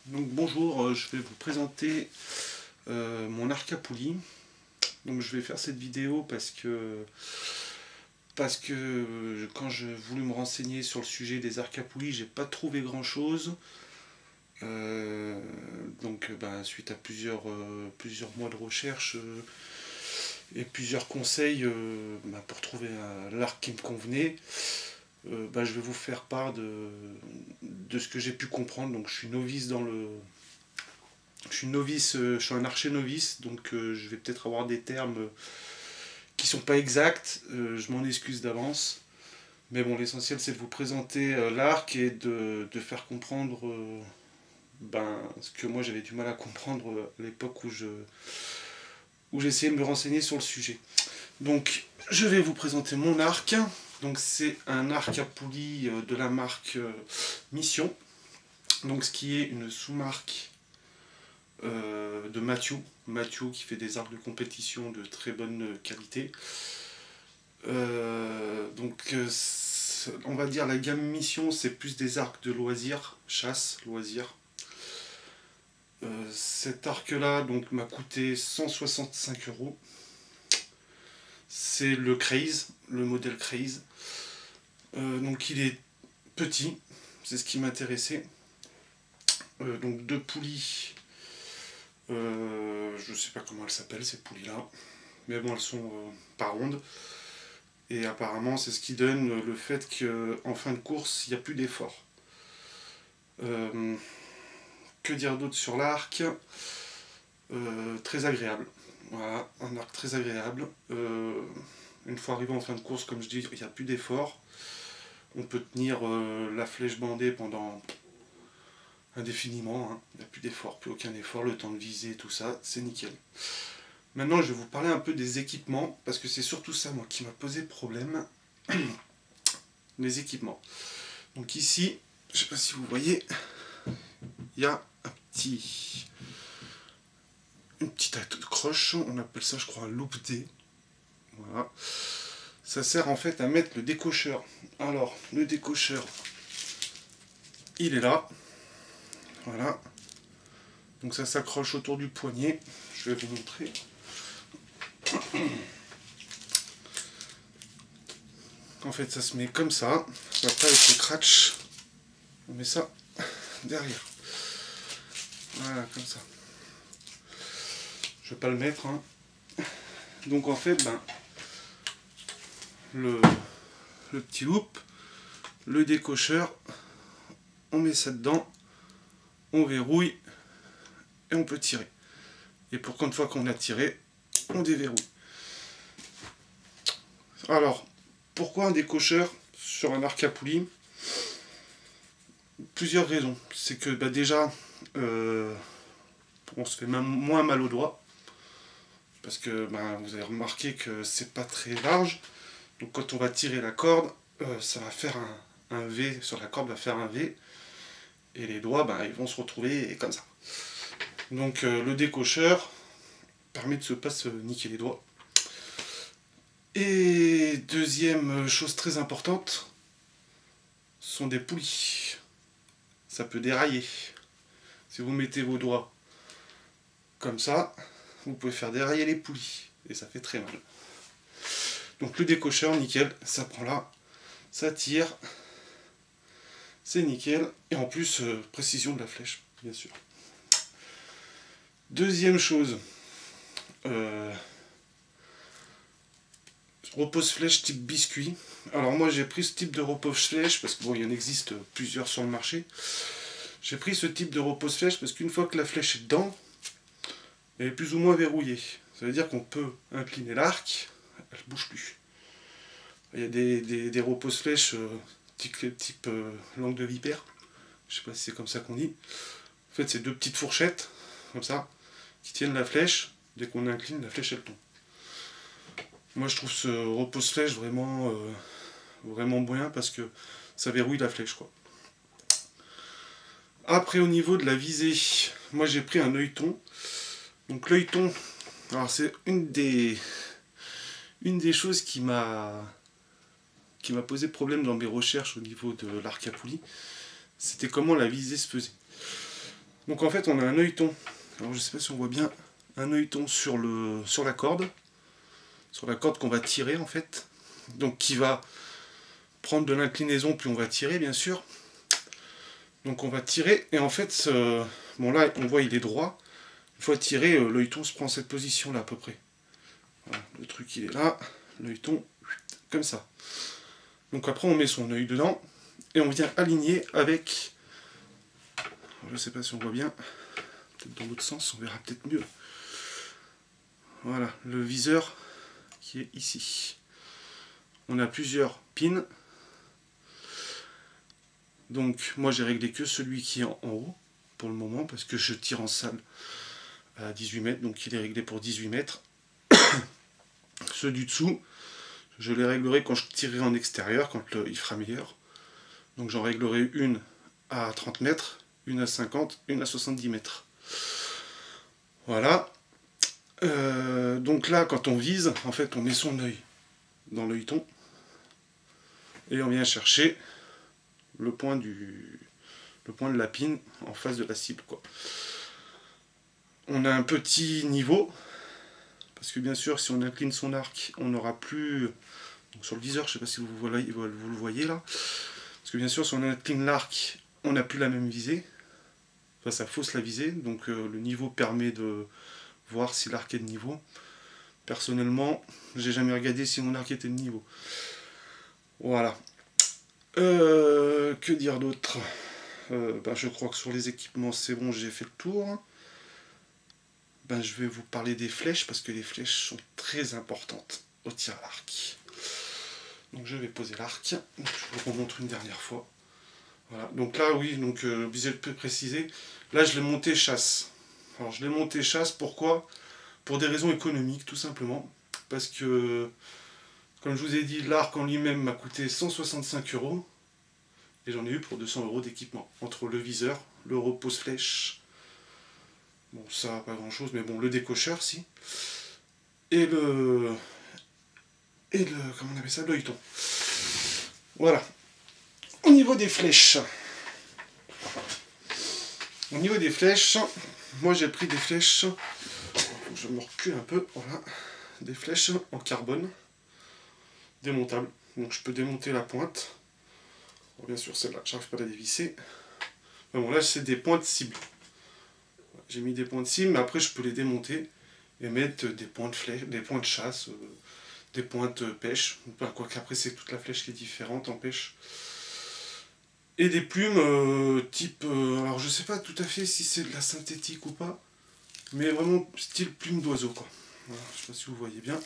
Donc bonjour, je vais vous présenter mon arc à poulie. Donc je vais faire cette vidéo parce que quand j'ai voulu me renseigner sur le sujet des arcs à poulie, j'ai pas trouvé grand chose. Suite à plusieurs mois de recherche et plusieurs conseils pour trouver l'arc qui me convenait, je vais vous faire part de ce que j'ai pu comprendre. Donc je suis novice je suis un archer novice, donc je vais peut-être avoir des termes qui sont pas exacts, je m'en excuse d'avance. Mais bon, l'essentiel c'est de vous présenter l'arc et de faire comprendre ce que moi j'avais du mal à comprendre à l'époque où j'essayais de me renseigner sur le sujet. Donc je vais vous présenter mon arc. Donc c'est un arc à poulie de la marque Mission. Donc ce qui est une sous-marque de Mathieu qui fait des arcs de compétition de très bonne qualité. On va dire la gamme Mission, c'est plus des arcs de loisirs, chasse, loisirs. Cet arc là m'a coûté 165 €. C'est le Craze, le modèle Craze. Donc il est petit, c'est ce qui m'intéressait. Donc deux poulies. Je sais pas comment elles s'appellent ces poulies là, mais bon, elles sont pas rondes, et apparemment c'est ce qui donne le fait qu'en fin de course il n'y a plus d'effort. Que dire d'autre sur l'arc? Très agréable, voilà, un arc très agréable. Une fois arrivé en fin de course, comme je dis, il n'y a plus d'effort. On peut tenir la flèche bandée pendant indéfiniment, hein. Il n'y a plus d'effort, plus aucun effort, le temps de viser, tout ça, c'est nickel. Maintenant, je vais vous parler un peu des équipements, parce que c'est surtout ça, moi, qui m'a posé problème. Les équipements. Donc ici, je ne sais pas si vous voyez, il y a une petite accroche, on appelle ça, je crois, un loop D. Voilà. Ça sert en fait à mettre le décocheur. Alors, le décocheur, il est là. Voilà. Donc ça s'accroche autour du poignet. Je vais vous montrer. En fait, ça se met comme ça. Après, avec le crutch, on met ça derrière. Voilà, comme ça. Je vais pas le mettre, hein. Donc en fait, le petit loop, le décocheur, on met ça dedans, on verrouille et on peut tirer. Et pour qu'une fois qu'on a tiré, on déverrouille. Alors, pourquoi un décocheur sur un arc à poulie? Plusieurs raisons. C'est que déjà, on se fait même moins mal aux doigts. Parce que vous avez remarqué que c'est pas très large. Donc quand on va tirer la corde, ça va faire un V, sur la corde va faire un V. Et les doigts, ils vont se retrouver comme ça. Donc le décocheur permet de pas se niquer les doigts. Et deuxième chose très importante, sont des poulies. Ça peut dérailler. Si vous mettez vos doigts comme ça, vous pouvez faire dérailler les poulies. Et ça fait très mal. Donc le décocheur, nickel, ça prend là, ça tire, c'est nickel. Et en plus, précision de la flèche, bien sûr. Deuxième chose, repose-flèche type biscuit. Alors moi j'ai pris ce type de repose-flèche parce que bon, il y en existe plusieurs sur le marché. J'ai pris ce type de repose-flèche parce qu'une fois que la flèche est dedans, elle est plus ou moins verrouillée. Ça veut dire qu'on peut incliner l'arc, elle ne bouge plus. Il y a des repose-flèches type langue de vipère. Je sais pas si c'est comme ça qu'on dit. En fait, c'est deux petites fourchettes, comme ça, qui tiennent la flèche. Dès qu'on incline, la flèche elle tombe. Moi je trouve ce repose-flèche vraiment bien parce que ça verrouille la flèche, quoi. Après, au niveau de la visée, moi j'ai pris un œilleton. Donc l'œilleton, alors c'est une des choses qui m'a posé problème dans mes recherches au niveau de l'arc à poulie. C'était comment la visée se faisait. Donc en fait on a un œilleton, alors je sais pas si on voit bien, un œilleton sur la corde qu'on va tirer en fait, donc qui va prendre de l'inclinaison, plus on va tirer bien sûr. Donc on va tirer, et en fait, bon là on voit il est droit, une fois tiré, l'œilleton se prend cette position là à peu près. Voilà, le truc il est là, l'œilleton, comme ça. Donc après on met son œil dedans, et on vient aligner avec, je sais pas si on voit bien, peut-être dans l'autre sens, on verra peut-être mieux. Voilà, le viseur qui est ici. On a plusieurs pins. Donc moi j'ai réglé que celui qui est en haut pour le moment parce que je tire en salle à 18 mètres, donc il est réglé pour 18 mètres. Ceux du dessous, je les réglerai quand je tirerai en extérieur, quand il fera meilleur. Donc j'en réglerai une à 30 mètres, une à 50, une à 70 mètres. Voilà. Donc là quand on vise, en fait on met son œil dans l'œilleton et on vient chercher le point de la pine en face de la cible, quoi. On a un petit niveau, parce que bien sûr si on incline son arc, on n'aura plus, donc sur le viseur, je ne sais pas si vous le voyez là, parce que bien sûr si on incline l'arc, on n'a plus la même visée, enfin, ça fausse la visée, donc le niveau permet de voir si l'arc est de niveau. Personnellement, j'ai jamais regardé si mon arc était de niveau. Voilà. Que dire d'autre? Je crois que sur les équipements c'est bon, j'ai fait le tour. Je vais vous parler des flèches parce que les flèches sont très importantes au tir à l'arc. Donc je vais poser l'arc, je vous remontre une dernière fois. Voilà, donc là oui, donc obligé de préciser, là je l'ai monté chasse. Alors je l'ai monté chasse, pourquoi? Pour des raisons économiques tout simplement, parce que comme je vous ai dit, l'arc en lui-même m'a coûté 165 € et j'en ai eu pour 200 € d'équipement, entre le viseur, le repose-flèche, bon ça pas grand chose, mais bon le décocheur si, et comment on appelle ça, l'œilleton. Voilà. Au niveau des flèches, moi j'ai pris des flèches, je me recule un peu, voilà, des flèches en carbone, démontables, donc je peux démonter la pointe. Bon, bien sûr celle-là, j'arrive pas à la dévisser. Mais bon là c'est des pointes cibles. J'ai mis des points de cible, mais après je peux les démonter et mettre des points de flèche, des points de chasse, des pointes pêche, quoi qu'après c'est toute la flèche qui est différente en pêche. Et des plumes type, alors je sais pas tout à fait si c'est de la synthétique ou pas, mais vraiment style plume d'oiseau quoi. Voilà, je sais pas si vous voyez bien.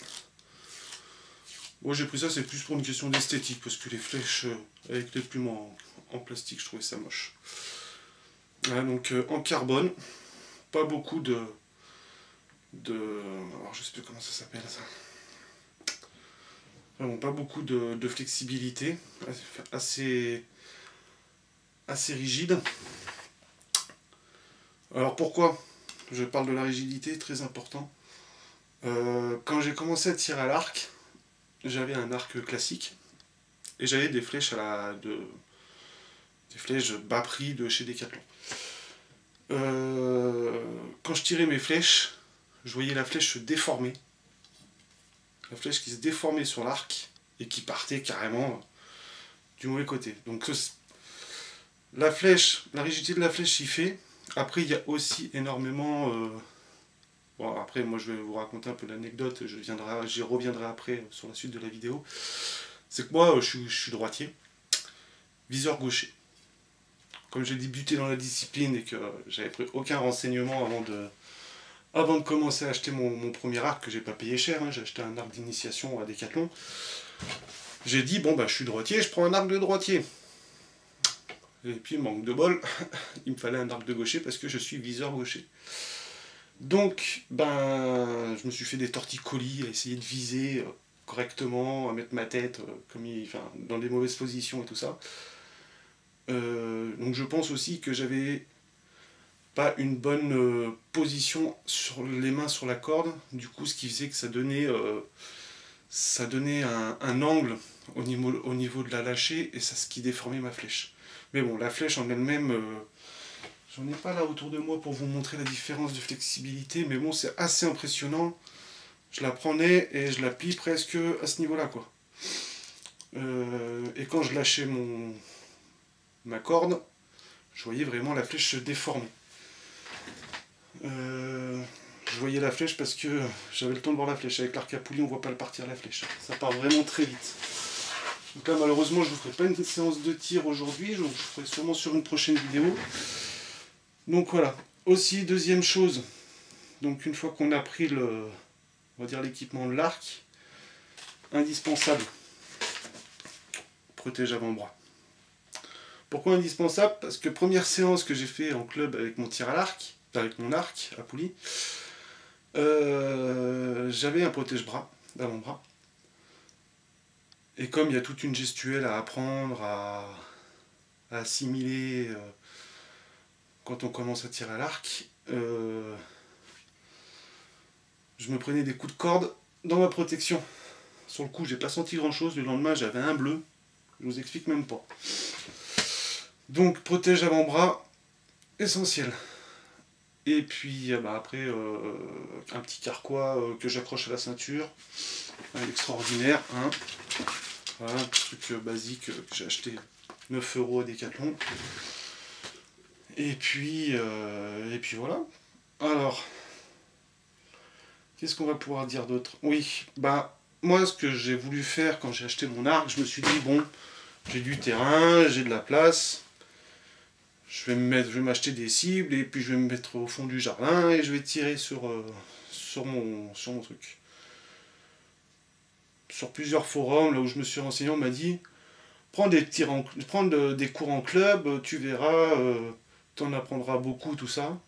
Moi j'ai pris ça, c'est plus pour une question d'esthétique, parce que les flèches avec les plumes en plastique, je trouvais ça moche. Voilà, donc en carbone, pas beaucoup de... Alors je sais plus comment ça s'appelle ça. Vraiment pas beaucoup de flexibilité, assez rigide. Alors pourquoi je parle de la rigidité, très important. Quand j'ai commencé à tirer à l'arc, j'avais un arc classique et j'avais des flèches des flèches bas prix de chez Decathlon. Quand je tirais mes flèches, je voyais la flèche se déformer, la flèche qui se déformait sur l'arc et qui partait carrément du mauvais côté. Donc la rigidité de la flèche y fait. Après il y a aussi énormément bon après moi je vais vous raconter un peu l'anecdote, j'y reviendrai après sur la suite de la vidéo. C'est que moi je suis droitier, viseur gaucher. Comme j'ai débuté dans la discipline et que j'avais pris aucun renseignement avant de commencer à acheter mon premier arc, que j'ai pas payé cher, hein, j'ai acheté un arc d'initiation à Decathlon. J'ai dit bon je suis droitier, je prends un arc de droitier. Et puis manque de bol, il me fallait un arc de gaucher parce que je suis viseur gaucher. Donc je me suis fait des torticolis à essayer de viser correctement, à mettre ma tête dans des mauvaises positions et tout ça. Donc je pense aussi que j'avais pas une bonne position sur les mains sur la corde, du coup ce qui faisait que ça donnait un angle au niveau de la lâchée et ça ce qui déformait ma flèche. Mais bon, la flèche en elle-même J'en ai pas là autour de moi pour vous montrer la différence de flexibilité, mais bon, c'est assez impressionnant. Je la prenais et je la plie presque à ce niveau-là, quoi. Et quand je lâchais ma corde, je voyais vraiment la flèche se déformer. Je voyais la flèche parce que j'avais le temps de voir la flèche. Avec l'arc à poulie, on ne voit pas le partir la flèche. Ça part vraiment très vite. Donc là, malheureusement, je ne vous ferai pas une séance de tir aujourd'hui. Je ferai sûrement sur une prochaine vidéo. Donc voilà. Aussi, deuxième chose. Donc une fois qu'on a pris on va dire l'équipement de l'arc, indispensable, protège avant-bras. Pourquoi indispensable? Parce que première séance que j'ai fait en club avec mon tir à l'arc, avec mon arc à poulie, j'avais un protège-bras d'avant-bras. Et comme il y a toute une gestuelle à apprendre, à assimiler quand on commence à tirer à l'arc, je me prenais des coups de corde dans ma protection. Sur le coup, j'ai pas senti grand chose. Le lendemain, j'avais un bleu. Je vous explique même pas. Donc, protège avant-bras, essentiel. Et puis, après, un petit carquois que j'accroche à la ceinture. Un extraordinaire. Hein. Voilà, un truc basique que j'ai acheté 9 € à Decathlon. Et puis voilà. Alors, qu'est-ce qu'on va pouvoir dire d'autre? Oui, moi, ce que j'ai voulu faire quand j'ai acheté mon arc, je me suis dit, bon, j'ai du terrain, j'ai de la place, je vais m'acheter des cibles, et puis je vais me mettre au fond du jardin, et je vais tirer sur mon truc. Sur plusieurs forums, là où je me suis renseigné, on m'a dit, prends des cours en club, tu verras, t'en apprendras beaucoup, tout ça.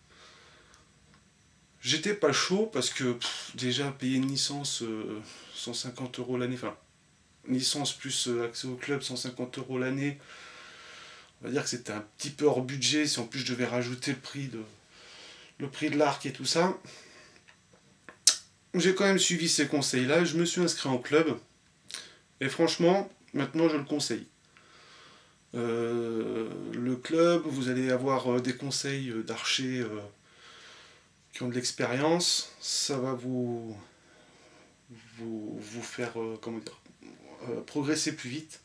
J'étais pas chaud parce que déjà payer une licence 150 € l'année, enfin licence plus accès au club 150 € l'année, on va dire que c'était un petit peu hors budget si en plus je devais rajouter le prix de l'arc et tout ça. J'ai quand même suivi ces conseils là, je me suis inscrit en club et franchement maintenant je le conseille. Le club, vous allez avoir des conseils d'archers qui ont de l'expérience, ça va vous faire progresser plus vite.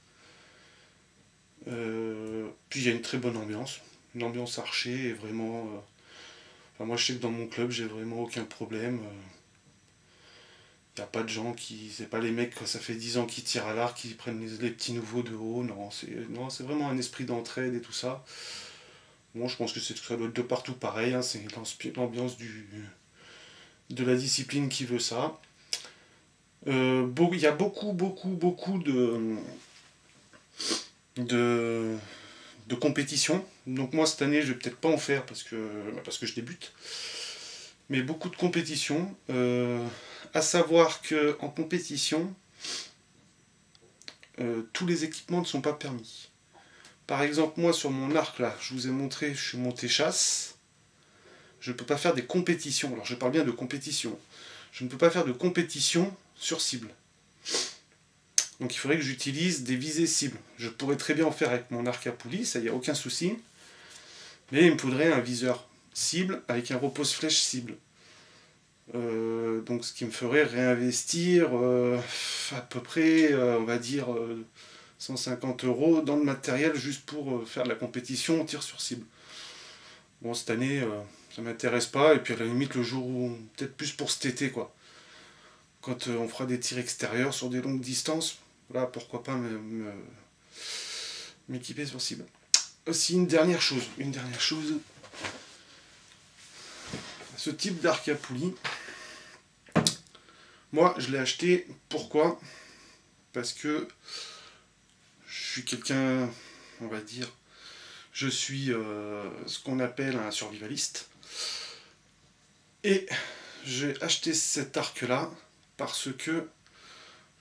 Puis il y a une très bonne ambiance, une ambiance archer, et vraiment, moi je sais que dans mon club j'ai vraiment aucun problème. Il n'y a pas de gens c'est pas les mecs quand ça fait 10 ans qu'ils tirent à l'arc, qui prennent les petits nouveaux de haut, non, c'est vraiment un esprit d'entraide et tout ça. Bon, je pense que ça doit être de partout pareil, hein, c'est l'ambiance de la discipline qui veut ça. Il y a beaucoup de compétitions. Donc moi cette année je vais peut-être pas en faire parce que je débute. Mais beaucoup de compétitions. À savoir que en compétition, tous les équipements ne sont pas permis. Par exemple, moi sur mon arc là, je vous ai montré, je suis monté chasse. Je ne peux pas faire des compétitions. Alors je parle bien de compétition. Je ne peux pas faire de compétition sur cible. Donc il faudrait que j'utilise des visées cibles. Je pourrais très bien en faire avec mon arc à poulie, ça y a aucun souci. Mais il me faudrait un viseur cible avec un repose-flèche cible. Donc ce qui me ferait réinvestir à peu près, on va dire, 150 € dans le matériel juste pour faire de la compétition au tir sur cible. Bon, cette année, ça m'intéresse pas, et puis à la limite, le jour où, peut-être plus pour cet été, quoi. Quand on fera des tirs extérieurs sur des longues distances, là, pourquoi pas m'équiper sur cible. Aussi, une dernière chose, ce type d'arc à poulie, moi, je l'ai acheté, pourquoi? Parce que je suis quelqu'un, on va dire, je suis ce qu'on appelle un survivaliste. Et j'ai acheté cet arc-là parce que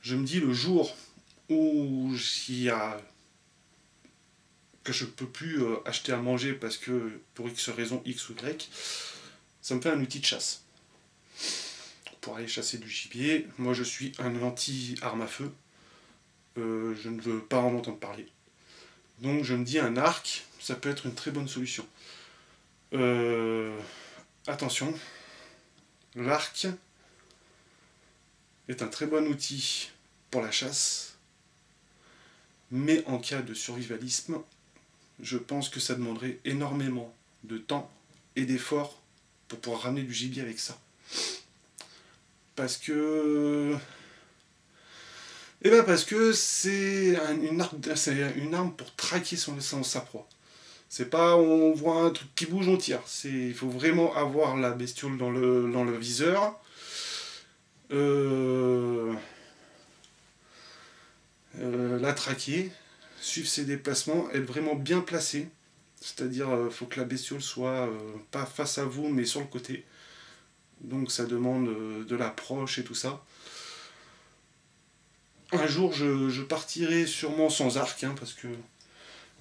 je me dis le jour où que je ne peux plus acheter à manger parce que pour X raison X ou Y, ça me fait un outil de chasse. Pour aller chasser du gibier, moi je suis un anti-arme à feu. Je ne veux pas en entendre parler. Donc je me dis un arc, ça peut être une très bonne solution. Attention, l'arc est un très bon outil pour la chasse, mais en cas de survivalisme, je pense que ça demanderait énormément de temps et d'efforts pour pouvoir ramener du gibier avec ça. Parce que... c'est une arme pour traquer sa proie. C'est pas on voit un truc qui bouge, on tire. Il faut vraiment avoir la bestiole dans le viseur. La traquer, suivre ses déplacements, être vraiment bien placé. C'est-à-dire, faut que la bestiole soit pas face à vous, mais sur le côté. Donc ça demande de l'approche et tout ça. Un jour, je partirai sûrement sans arc, hein, parce que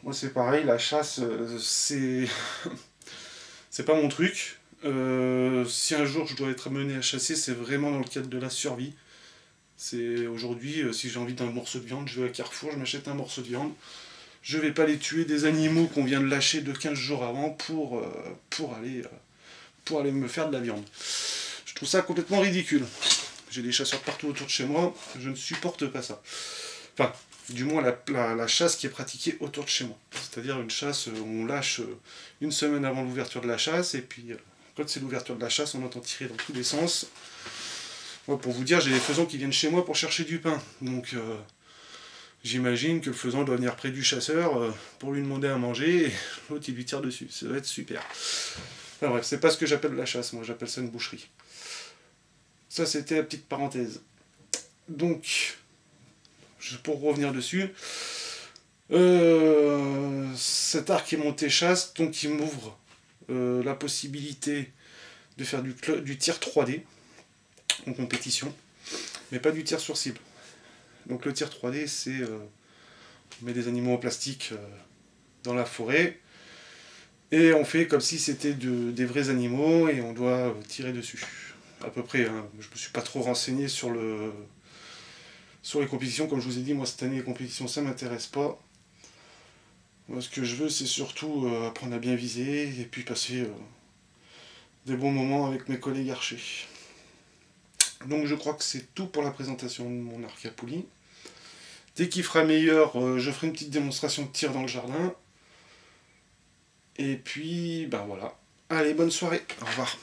moi c'est pareil, la chasse, c'est pas mon truc. Si un jour je dois être amené à chasser, c'est vraiment dans le cadre de la survie. C'est aujourd'hui, si j'ai envie d'un morceau de viande, je vais à Carrefour, je m'achète un morceau de viande. Je vais pas les tuer des animaux qu'on vient de lâcher de 15 jours avant pour aller me faire de la viande. Je trouve ça complètement ridicule. J'ai des chasseurs partout autour de chez moi, je ne supporte pas ça. Enfin, du moins la chasse qui est pratiquée autour de chez moi. C'est-à-dire une chasse où on lâche une semaine avant l'ouverture de la chasse, et puis quand c'est l'ouverture de la chasse, on entend tirer dans tous les sens. Moi, pour vous dire, j'ai des faisans qui viennent chez moi pour chercher du pain. Donc j'imagine que le faisan doit venir près du chasseur pour lui demander à manger, et l'autre il lui tire dessus. Ça doit être super. Enfin bref, c'est pas ce que j'appelle la chasse, moi j'appelle ça une boucherie. Ça c'était la petite parenthèse. Donc, pour revenir dessus, cet arc est monté chasse, donc il m'ouvre la possibilité de faire du tir 3D en compétition, mais pas du tir sur cible. Donc le tir 3D, c'est on met des animaux en plastique dans la forêt, et on fait comme si c'était des vrais animaux, et on doit tirer dessus. À peu près, hein. Je me suis pas trop renseigné sur les compétitions, comme je vous ai dit, moi cette année les compétitions ça m'intéresse pas. Moi ce que je veux c'est surtout apprendre à bien viser, et puis passer des bons moments avec mes collègues archers. Donc je crois que c'est tout pour la présentation de mon arc à poulie. Dès qu'il fera meilleur, je ferai une petite démonstration de tir dans le jardin. Et puis, ben voilà. Allez, bonne soirée. Au revoir.